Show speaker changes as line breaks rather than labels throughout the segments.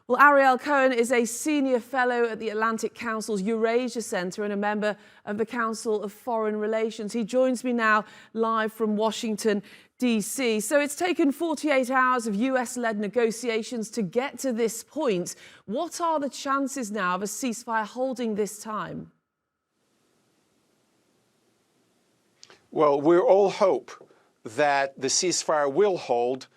Well, Ariel Cohen is a senior fellow at the Atlantic Council's Eurasia Centre and a member of the Council of Foreign Relations. He joins me now live from Washington, D.C. So it's taken 48 hours of US-led negotiations to get to this point. What are the chances now of a ceasefire holding this time?
Well, we all hope that the ceasefire will hold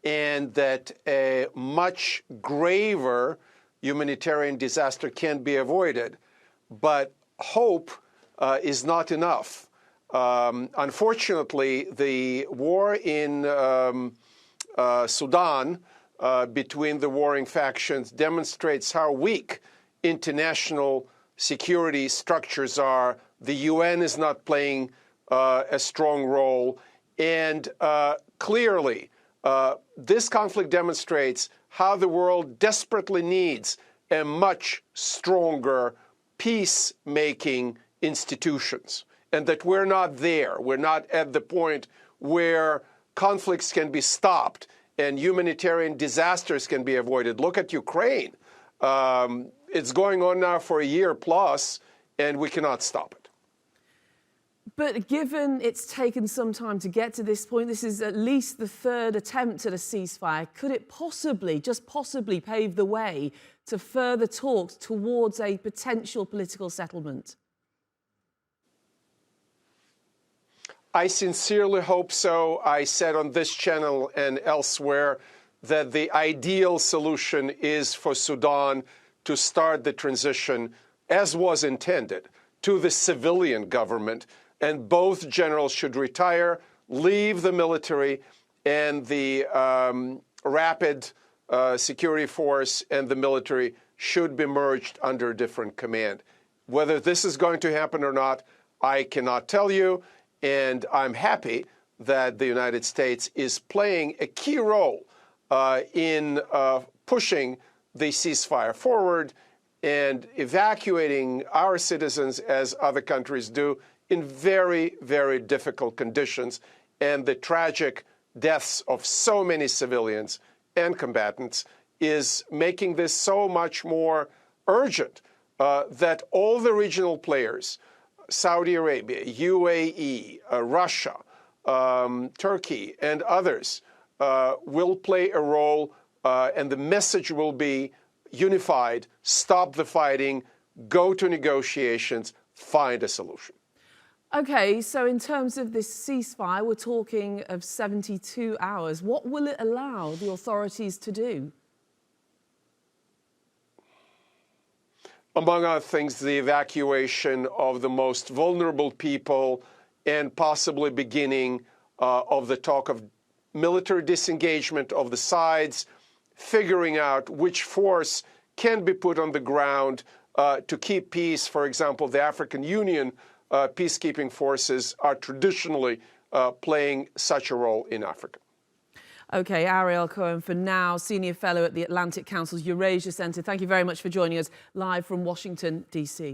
and that a much graver humanitarian disaster can be avoided. But hope is not enough. Unfortunately, the war in Sudan between the warring factions demonstrates how weak international security structures are. The UN is not playing a strong role, and clearly, this conflict demonstrates how the world desperately needs a much stronger peacemaking institutions, and that we're not there. We're not at the point where conflicts can be stopped and humanitarian disasters can be avoided. Look at Ukraine. It's going on now for a year plus, and we cannot stop it.
But given it's taken some time to get to this point, this is at least the third attempt at a ceasefire. Could it possibly, just possibly, pave the way to further talks towards a potential political settlement?
I sincerely hope so. I said on this channel and elsewhere that the ideal solution is for Sudan to start the transition, as was intended, to the civilian government. And both generals should retire, leave the military, and the rapid security force and the military should be merged under a different command. Whether this is going to happen or not, I cannot tell you. And I'm happy that the United States is playing a key role in pushing the ceasefire forward and evacuating our citizens, as other countries do, in very, very difficult conditions, and the tragic deaths of so many civilians and combatants is making this so much more urgent that all the regional players, Saudi Arabia, UAE, Russia, Turkey, and others will play a role, and the message will be unified: stop the fighting, go to negotiations, find a solution.
OK, so in terms of this ceasefire, we're talking of 72 hours. What will it allow the authorities to do?
Among other things, the evacuation of the most vulnerable people and possibly beginning of the talk of military disengagement of the sides, figuring out which force can be put on the ground to keep peace. For example, the African Union peacekeeping forces are traditionally playing such a role in Africa.
OK, Ariel Cohen, for now, Senior Fellow at the Atlantic Council's Eurasia Centre. Thank you very much for joining us live from Washington, D.C.